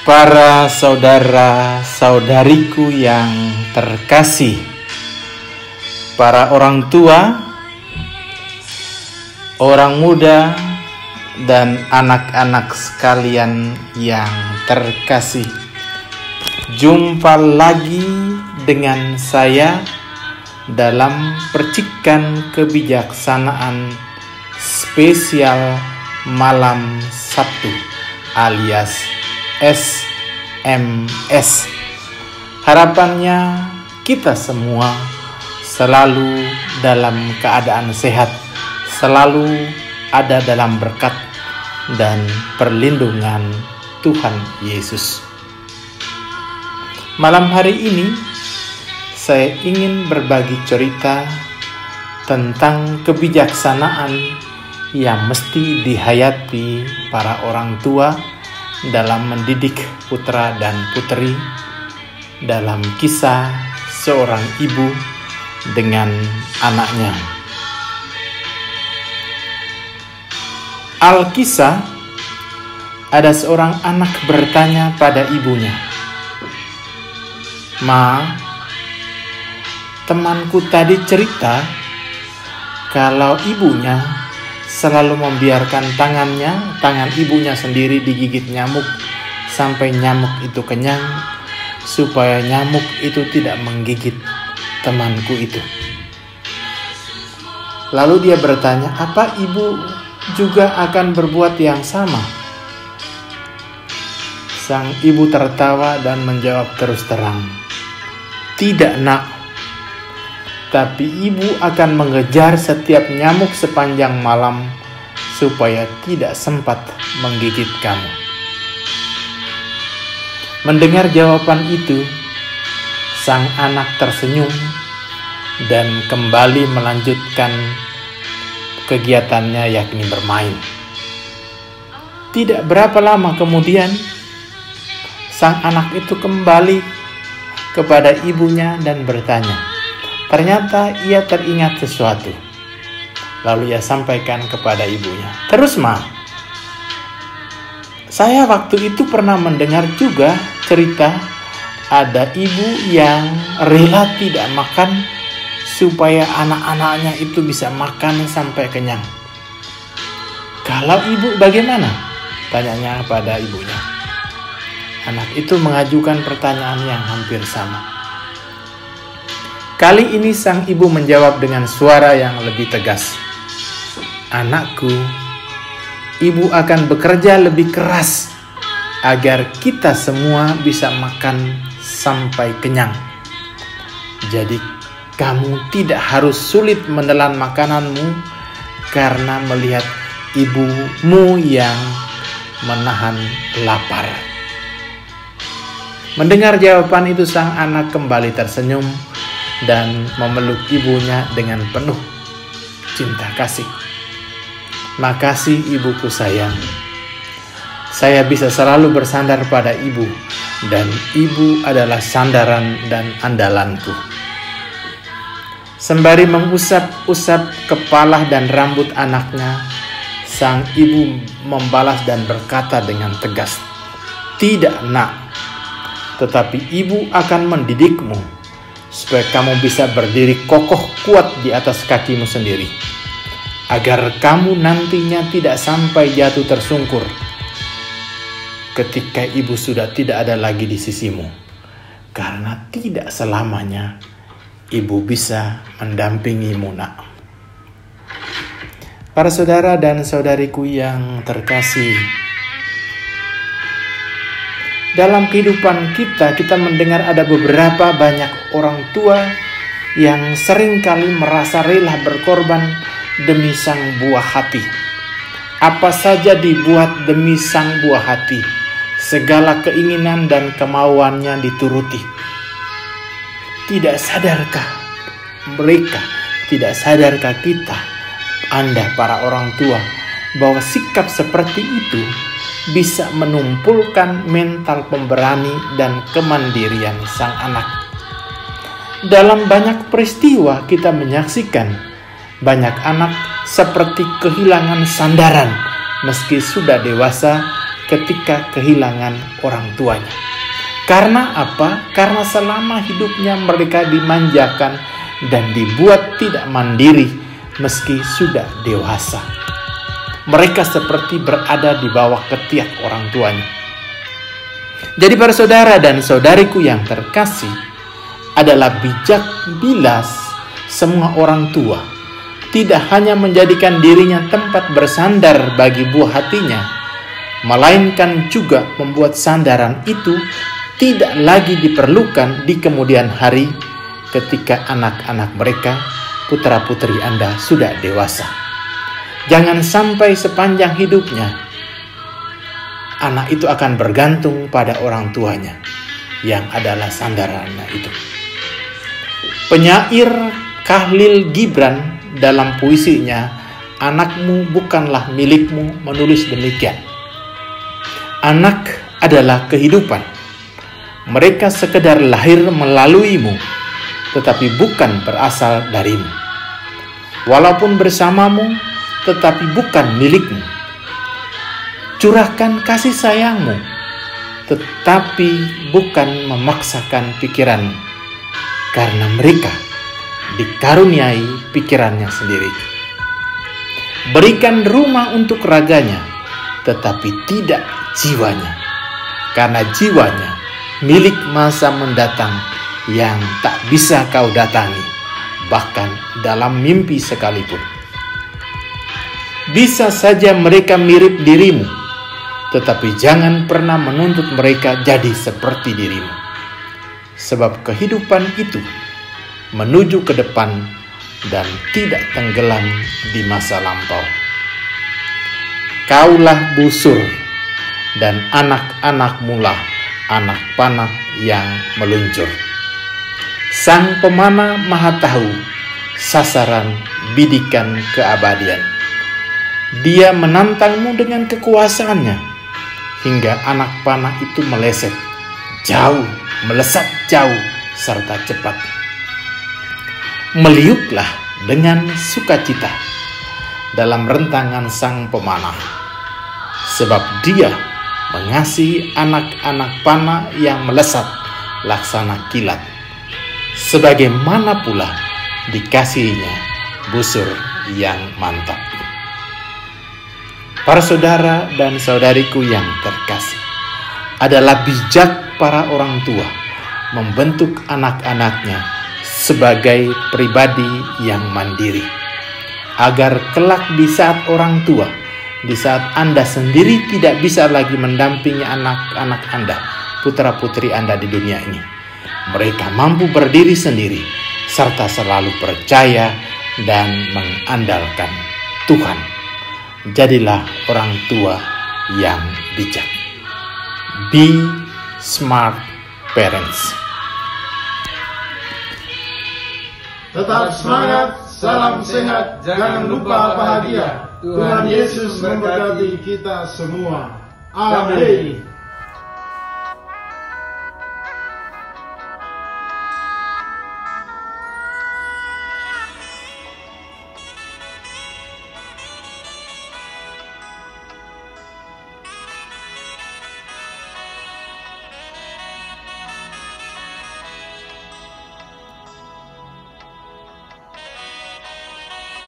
Para saudara-saudariku yang terkasih, para orang tua, orang muda, dan anak-anak sekalian yang terkasih, jumpa lagi dengan saya dalam percikan kebijaksanaan spesial malam Sabtu alias SMS. Harapannya kita semua selalu dalam keadaan sehat, selalu ada dalam berkat dan perlindungan Tuhan Yesus. Malam hari ini saya ingin berbagi cerita tentang kebijaksanaan yang mesti dihayati para orang tua dalam mendidik putra dan putri, dalam kisah seorang ibu dengan anaknya. Alkisah, ada seorang anak bertanya pada ibunya, "Ma, temanku tadi cerita kalau ibunya selalu membiarkan tangan ibunya sendiri digigit nyamuk sampai nyamuk itu kenyang, supaya nyamuk itu tidak menggigit temanku itu." Lalu dia bertanya, "Apa ibu juga akan berbuat yang sama?" Sang ibu tertawa dan menjawab terus terang, "Tidak, Nak. Tapi ibu akan mengejar setiap nyamuk sepanjang malam supaya tidak sempat menggigit kamu." Mendengar jawaban itu, sang anak tersenyum dan kembali melanjutkan kegiatannya, yakni bermain. Tidak berapa lama kemudian, sang anak itu kembali kepada ibunya dan bertanya. Ternyata ia teringat sesuatu. Lalu ia sampaikan kepada ibunya, "Terus, Ma, saya waktu itu pernah mendengar juga cerita ada ibu yang rela tidak makan supaya anak-anaknya itu bisa makan sampai kenyang. Kalau ibu bagaimana?" tanyanya pada ibunya. Anak itu mengajukan pertanyaan yang hampir sama. Kali ini sang ibu menjawab dengan suara yang lebih tegas, "Anakku, ibu akan bekerja lebih keras agar kita semua bisa makan sampai kenyang. Jadi kamu tidak harus sulit menelan makananmu karena melihat ibumu yang menahan lapar." Mendengar jawaban itu, sang anak kembali tersenyum dan memeluk ibunya dengan penuh cinta kasih. "Makasih ibuku sayang. Saya bisa selalu bersandar pada ibu, dan ibu adalah sandaran dan andalanku." Sembari mengusap-usap kepala dan rambut anaknya, sang ibu membalas dan berkata dengan tegas, "Tidak, Nak. Tetapi ibu akan mendidikmu supaya kamu bisa berdiri kokoh kuat di atas kakimu sendiri, agar kamu nantinya tidak sampai jatuh tersungkur ketika ibu sudah tidak ada lagi di sisimu, karena tidak selamanya ibu bisa mendampingimu, Nak." Para saudara dan saudariku yang terkasih, dalam kehidupan kita mendengar ada beberapa banyak orang tua yang seringkali merasa rela berkorban demi sang buah hati. Apa saja dibuat demi sang buah hati. Segala keinginan dan kemauannya dituruti. Tidak sadarkah mereka, tidak sadarkah kita, Anda para orang tua, bahwa sikap seperti itu bisa menumpulkan mental pemberani dan kemandirian sang anak. Dalam banyak peristiwa kita menyaksikan banyak anak seperti kehilangan sandaran meski sudah dewasa ketika kehilangan orang tuanya. Karena apa? Karena selama hidupnya mereka dimanjakan dan dibuat tidak mandiri meski sudah dewasa. Mereka seperti berada di bawah ketiak orang tuanya. Jadi para saudara dan saudariku yang terkasih, adalah bijak bila semua orang tua tidak hanya menjadikan dirinya tempat bersandar bagi buah hatinya, melainkan juga membuat sandaran itu tidak lagi diperlukan di kemudian hari ketika anak-anak mereka, putra-putri Anda, sudah dewasa. Jangan sampai sepanjang hidupnya anak itu akan bergantung pada orang tuanya yang adalah sandarannya itu. Penyair Khalil Gibran dalam puisinya "Anakmu Bukanlah Milikmu" menulis demikian. Anak adalah kehidupan. Mereka sekedar lahir melaluimu, tetapi bukan berasal darimu. Walaupun bersamamu, tetapi bukan milikmu. Curahkan kasih sayangmu, tetapi bukan memaksakan pikiranmu, karena mereka dikaruniai pikirannya sendiri. Berikan rumah untuk raganya, tetapi tidak jiwanya, karena jiwanya milik masa mendatang yang tak bisa kau datangi, bahkan dalam mimpi sekalipun. Bisa saja mereka mirip dirimu, tetapi jangan pernah menuntut mereka jadi seperti dirimu. Sebab kehidupan itu menuju ke depan dan tidak tenggelam di masa lampau. Kaulah busur, dan anak-anakmu lah anak panah yang meluncur. Sang pemanah maha tahu sasaran bidikan keabadian. Dia menantangmu dengan kekuasaannya, hingga anak panah itu meleset jauh, melesat jauh, serta cepat. Meliuklah dengan sukacita dalam rentangan sang pemanah, sebab dia mengasihi anak-anak panah yang melesat laksana kilat, sebagaimana pula dikasihinya busur yang mantap. Para saudara dan saudariku yang terkasih, adalah bijak para orang tua membentuk anak-anaknya sebagai pribadi yang mandiri, agar kelak di saat orang tua, di saat Anda sendiri tidak bisa lagi mendampingi anak-anak Anda, putra-putri Anda di dunia ini, mereka mampu berdiri sendiri serta selalu percaya dan mengandalkan Tuhan. Jadilah orang tua yang bijak. Be smart parents. Tetap semangat, salam sehat, jangan lupa bahagia. Tuhan Yesus memberkati kita semua. Amin.